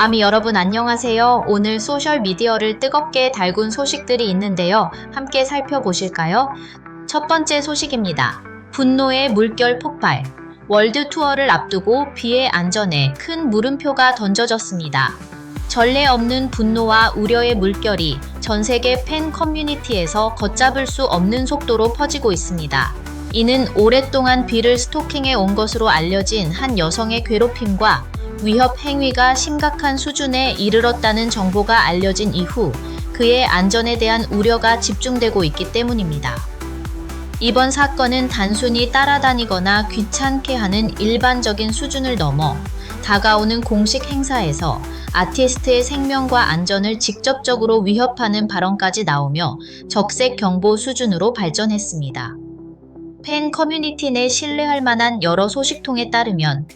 아미 여러분 안녕하세요. 오늘 소셜미디어를 뜨겁게 달군 소식들이 있는데요. 함께 살펴보실까요? 첫 번째 소식입니다. 분노의 물결 폭발. 월드 투어를 앞두고 비의 안전에 큰 물음표가 던져졌습니다. 전례 없는 분노와 우려의 물결이 전 세계 팬 커뮤니티에서 걷잡을 수 없는 속도로 퍼지고 있습니다. 이는 오랫동안 비를 스토킹해 온 것으로 알려진 한 여성의 괴롭힘과 위협 행위가 심각한 수준에 이르렀다는 정보가 알려진 이후 그의 안전에 대한 우려가 집중되고 있기 때문입니다. 이번 사건은 단순히 따라다니거나 귀찮게 하는 일반적인 수준을 넘어 다가오는 공식 행사에서 아티스트의 생명과 안전을 직접적으로 위협하는 발언까지 나오며 적색 경보 수준으로 발전했습니다. 팬 커뮤니티 내 신뢰할 만한 여러 소식통에 따르면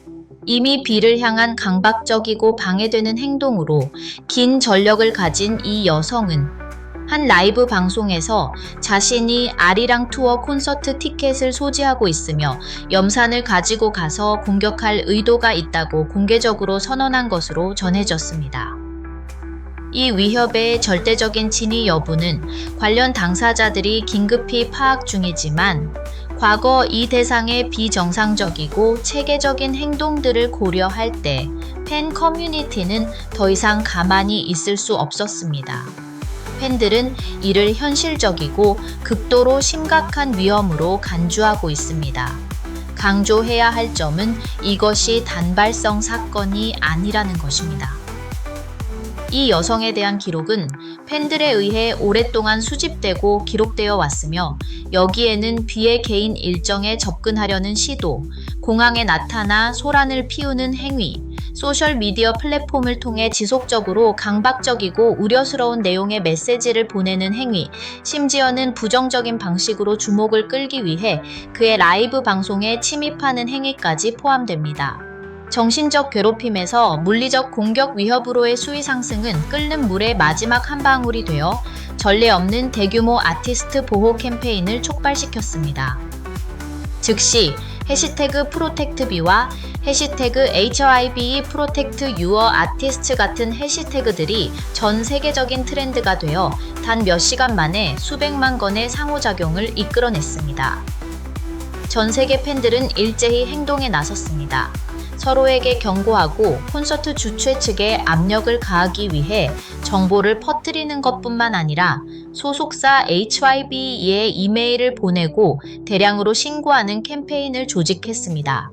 이미 비를 향한 강박적이고 방해되는 행동으로 긴 전력을 가진 이 여성은 한 라이브 방송에서 자신이 아리랑 투어 콘서트 티켓을 소지하고 있으며 염산을 가지고 가서 공격할 의도가 있다고 공개적으로 선언한 것으로 전해졌습니다. 이 위협의 절대적인 진위 여부는 관련 당사자들이 긴급히 파악 중이지만 과거 이 대상의 비정상적이고 체계적인 행동들을 고려할 때 팬 커뮤니티는 더 이상 가만히 있을 수 없었습니다. 팬들은 이를 현실적이고 극도로 심각한 위험으로 간주하고 있습니다. 강조해야 할 점은 이것이 단발성 사건이 아니라는 것입니다. 이 여성에 대한 기록은 팬들에 의해 오랫동안 수집되고 기록되어 왔으며 여기에는 비의 개인 일정에 접근하려는 시도, 공항에 나타나 소란을 피우는 행위, 소셜미디어 플랫폼을 통해 지속적으로 강박적이고 우려스러운 내용의 메시지를 보내는 행위, 심지어는 부정적인 방식으로 주목을 끌기 위해 그의 라이브 방송에 침입하는 행위까지 포함됩니다. 정신적 괴롭힘에서 물리적 공격 위협으로의 수위 상승은 끓는 물의 마지막 한 방울이 되어 전례 없는 대규모 아티스트 보호 캠페인을 촉발시켰습니다. 즉시 해시태그 프로텍트비와 해시태그 HIV 프로텍트 유어 아티스트 같은 해시태그들이 전 세계적인 트렌드가 되어 단 몇 시간 만에 수백만 건의 상호작용을 이끌어냈습니다. 전 세계 팬들은 일제히 행동에 나섰습니다. 서로에게 경고하고 콘서트 주최 측에 압력을 가하기 위해 정보를 퍼뜨리는 것뿐만 아니라 소속사 HYBE에 이메일을 보내고 대량으로 신고하는 캠페인을 조직했습니다.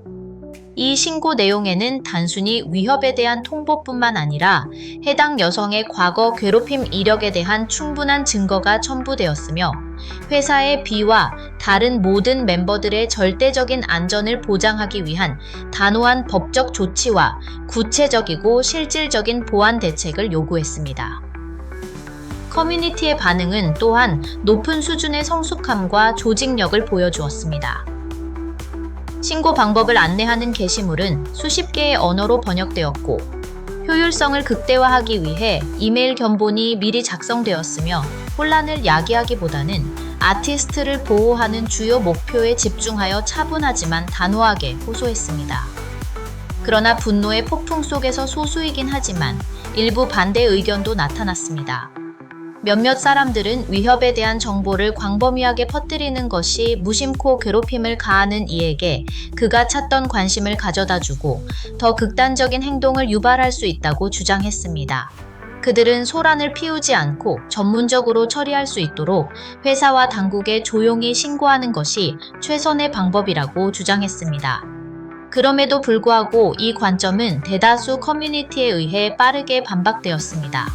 이 신고 내용에는 단순히 위협에 대한 통보뿐만 아니라 해당 여성의 과거 괴롭힘 이력에 대한 충분한 증거가 첨부되었으며 회사의 비와 다른 모든 멤버들의 절대적인 안전을 보장하기 위한 단호한 법적 조치와 구체적이고 실질적인 보안 대책을 요구했습니다. 커뮤니티의 반응은 또한 높은 수준의 성숙함과 조직력을 보여주었습니다. 신고 방법을 안내하는 게시물은 수십 개의 언어로 번역되었고 효율성을 극대화하기 위해 이메일 견본이 미리 작성되었으며 혼란을 야기하기보다는 아티스트를 보호하는 주요 목표에 집중하여 차분하지만 단호하게 호소했습니다. 그러나 분노의 폭풍 속에서 소수이긴 하지만 일부 반대 의견도 나타났습니다. 몇몇 사람들은 위협에 대한 정보를 광범위하게 퍼뜨리는 것이 무심코 괴롭힘을 가하는 이에게 그가 찾던 관심을 가져다주고 더 극단적인 행동을 유발할 수 있다고 주장했습니다. 그들은 소란을 피우지 않고 전문적으로 처리할 수 있도록 회사와 당국에 조용히 신고하는 것이 최선의 방법이라고 주장했습니다. 그럼에도 불구하고 이 관점은 대다수 커뮤니티에 의해 빠르게 반박되었습니다.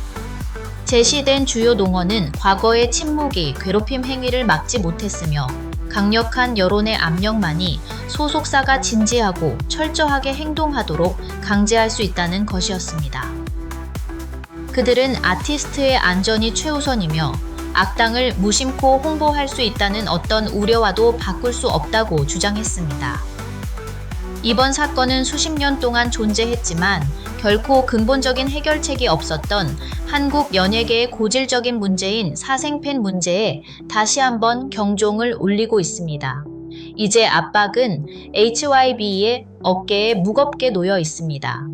제시된 주요 농어는 과거의 침묵이 괴롭힘 행위를 막지 못했으며 강력한 여론의 압력만이 소속사가 진지하고 철저하게 행동하도록 강제할 수 있다는 것이었습니다. 그들은 아티스트의 안전이 최우선이며 악당을 무심코 홍보할 수 있다는 어떤 우려와도 바꿀 수 없다고 주장했습니다. 이번 사건은 수십 년 동안 존재했지만 결코 근본적인 해결책이 없었던 한국 연예계의 고질적인 문제인 사생팬 문제에 다시 한번 경종을 울리고 있습니다. 이제 압박은 HYB의 어깨에 무겁게 놓여 있습니다.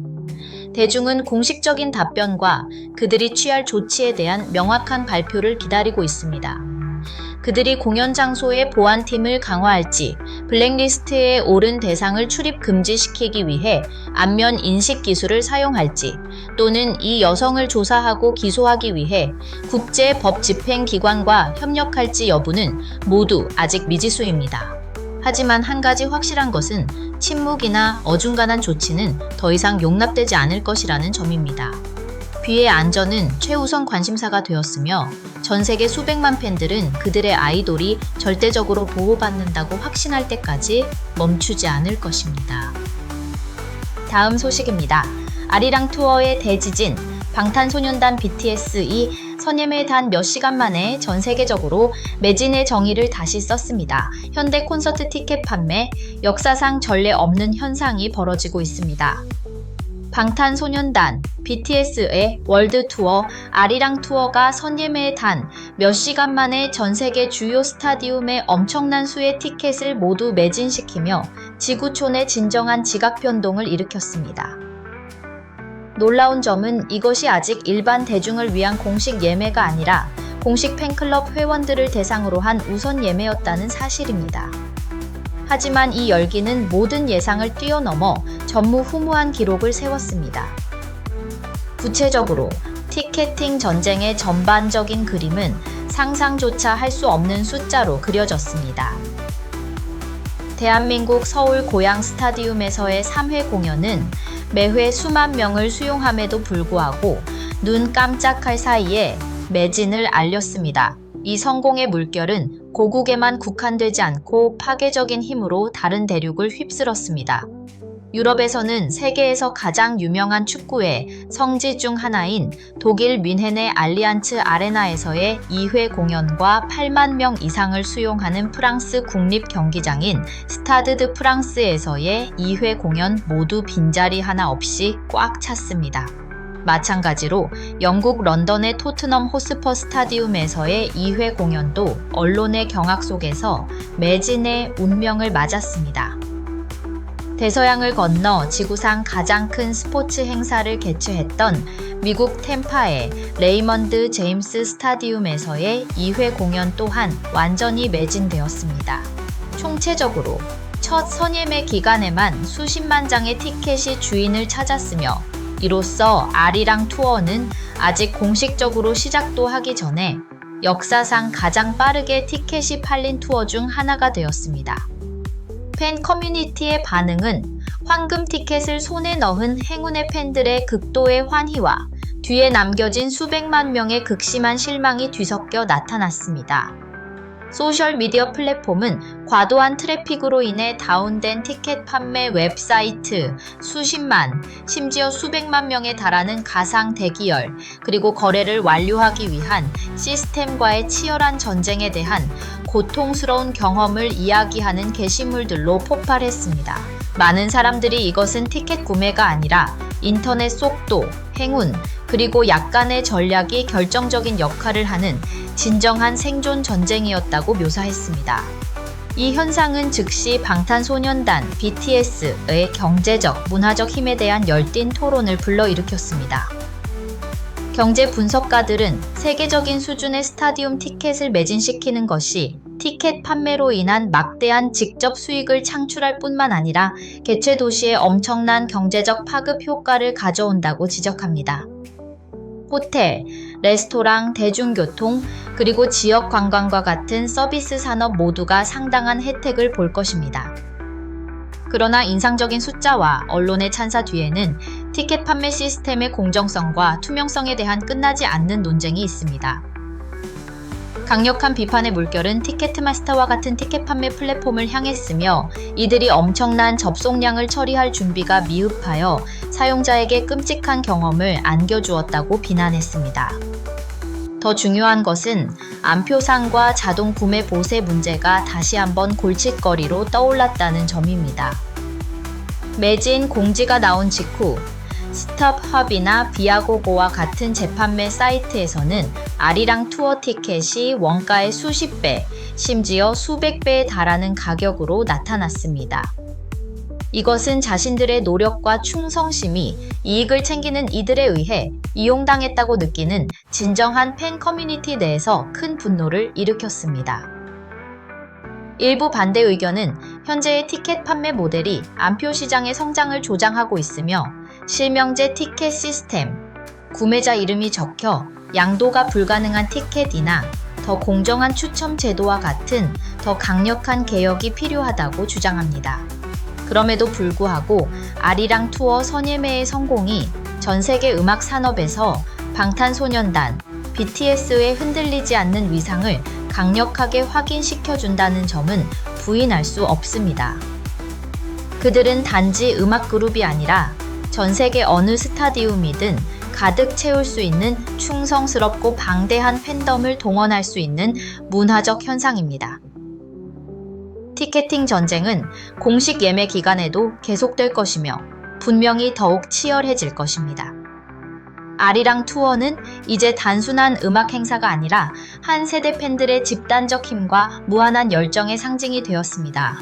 대중은 공식적인 답변과 그들이 취할 조치에 대한 명확한 발표를 기다리고 있습니다. 그들이 공연 장소의 보안팀을 강화할지, 블랙리스트에 오른 대상을 출입 금지시키기 위해 안면 인식 기술을 사용할지, 또는 이 여성을 조사하고 기소하기 위해 국제 법 집행 기관과 협력할지 여부는 모두 아직 미지수입니다. 하지만 한 가지 확실한 것은 침묵이나 어중간한 조치는 더 이상 용납되지 않을 것이라는 점입니다. 뷔의 안전은 최우선 관심사가 되었으며 전 세계 수백만 팬들은 그들의 아이돌이 절대적으로 보호받는다고 확신할 때까지 멈추지 않을 것입니다. 다음 소식입니다. 아리랑 투어의 대지진, 방탄소년단 BTS이 선예매에 단 몇 시간 만에 전 세계적으로 매진의 정의를 다시 썼습니다. 현대 콘서트 티켓 판매, 역사상 전례 없는 현상이 벌어지고 있습니다. 방탄소년단 BTS의 월드 투어 아리랑 투어가 선예매에 단 몇 시간 만에 전 세계 주요 스타디움에 엄청난 수의 티켓을 모두 매진시키며 지구촌의 진정한 지각 변동을 일으켰습니다. 놀라운 점은 이것이 아직 일반 대중을 위한 공식 예매가 아니라 공식 팬클럽 회원들을 대상으로 한 우선 예매였다는 사실입니다. 하지만 이 열기는 모든 예상을 뛰어넘어 전무후무한 기록을 세웠습니다. 구체적으로 티켓팅 전쟁의 전반적인 그림은 상상조차 할 수 없는 숫자로 그려졌습니다. 대한민국 서울 고양 스타디움에서의 3회 공연은 매회 수만 명을 수용함에도 불구하고 눈 깜짝할 사이에 매진을 알렸습니다. 이 성공의 물결은 고국에만 국한되지 않고 파괴적인 힘으로 다른 대륙을 휩쓸었습니다. 유럽에서는 세계에서 가장 유명한 축구의 성지 중 하나인 독일 뮌헨의 알리안츠 아레나에서의 2회 공연과 8만 명 이상을 수용하는 프랑스 국립 경기장인 스타드 드 프랑스에서의 2회 공연 모두 빈자리 하나 없이 꽉 찼습니다. 마찬가지로 영국 런던의 토트넘 호스퍼 스타디움에서의 2회 공연도 언론의 경악 속에서 매진의 운명을 맞았습니다. 대서양을 건너 지구상 가장 큰 스포츠 행사를 개최했던 미국 템파의 레이먼드 제임스 스타디움에서의 2회 공연 또한 완전히 매진되었습니다. 총체적으로 첫 선예매 기간에만 수십만 장의 티켓이 주인을 찾았으며 이로써 아리랑 투어는 아직 공식적으로 시작도 하기 전에 역사상 가장 빠르게 티켓이 팔린 투어 중 하나가 되었습니다. 팬 커뮤니티의 반응은 황금 티켓을 손에 넣은 행운의 팬들의 극도의 환희와 뒤에 남겨진 수백만 명의 극심한 실망이 뒤섞여 나타났습니다. 소셜미디어 플랫폼은 과도한 트래픽으로 인해 다운된 티켓 판매 웹사이트 수십만, 심지어 수백만 명에 달하는 가상 대기열, 그리고 거래를 완료하기 위한 시스템과의 치열한 전쟁에 대한 고통스러운 경험을 이야기하는 게시물들로 폭발했습니다. 많은 사람들이 이것은 티켓 구매가 아니라 인터넷 속도, 행운, 그리고 약간의 전략이 결정적인 역할을 하는 진정한 생존 전쟁이었다고 묘사했습니다. 이 현상은 즉시 방탄소년단 BTS의 경제적, 문화적 힘에 대한 열띤 토론을 불러일으켰습니다. 경제 분석가들은 세계적인 수준의 스타디움 티켓을 매진시키는 것이 티켓 판매로 인한 막대한 직접 수익을 창출할 뿐만 아니라 개최 도시에 엄청난 경제적 파급 효과를 가져온다고 지적합니다. 호텔, 레스토랑, 대중교통, 그리고 지역 관광과 같은 서비스 산업 모두가 상당한 혜택을 볼 것입니다. 그러나 인상적인 숫자와 언론의 찬사 뒤에는 티켓 판매 시스템의 공정성과 투명성에 대한 끝나지 않는 논쟁이 있습니다. 강력한 비판의 물결은 티켓마스터와 같은 티켓 판매 플랫폼을 향했으며 이들이 엄청난 접속량을 처리할 준비가 미흡하여 사용자에게 끔찍한 경험을 안겨주었다고 비난했습니다. 더 중요한 것은 안표상과 자동 구매 보세 문제가 다시 한번 골칫거리로 떠올랐다는 점입니다. 매진 공지가 나온 직후 스톱허비나 비아고고와 같은 재판매 사이트에서는 아리랑 투어 티켓이 원가의 수십 배, 심지어 수백 배에 달하는 가격으로 나타났습니다. 이것은 자신들의 노력과 충성심이 이익을 챙기는 이들에 의해 이용당했다고 느끼는 진정한 팬 커뮤니티 내에서 큰 분노를 일으켰습니다. 일부 반대 의견은 현재의 티켓 판매 모델이 안표 시장의 성장을 조장하고 있으며 실명제 티켓 시스템, 구매자 이름이 적혀 양도가 불가능한 티켓이나 더 공정한 추첨 제도와 같은 더 강력한 개혁이 필요하다고 주장합니다. 그럼에도 불구하고 아리랑 투어 선예매의 성공이 전 세계 음악 산업에서 방탄소년단, BTS의 흔들리지 않는 위상을 강력하게 확인시켜준다는 점은 부인할 수 없습니다. 그들은 단지 음악 그룹이 아니라 전 세계 어느 스타디움이든 가득 채울 수 있는 충성스럽고 방대한 팬덤을 동원할 수 있는 문화적 현상입니다. 티켓팅 전쟁은 공식 예매 기간에도 계속될 것이며 분명히 더욱 치열해질 것입니다. 아리랑 투어는 이제 단순한 음악 행사가 아니라 한 세대 팬들의 집단적 힘과 무한한 열정의 상징이 되었습니다.